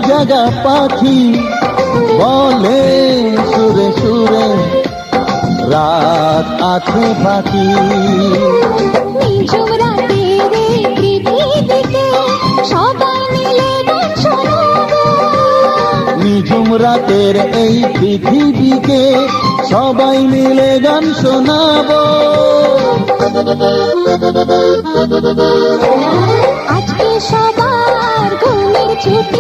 জাগা পাখি বলে সুরে সুরে রাত আছে বাকি। নিঝুম রাতের এই পৃথিবীতে সবাই মিলে গান শোনাবো। নিঝুম রাতের এই পৃথিবীকে সবাই মিলে গান শোনাবো। আজকে সবার ঘুমের ছুটি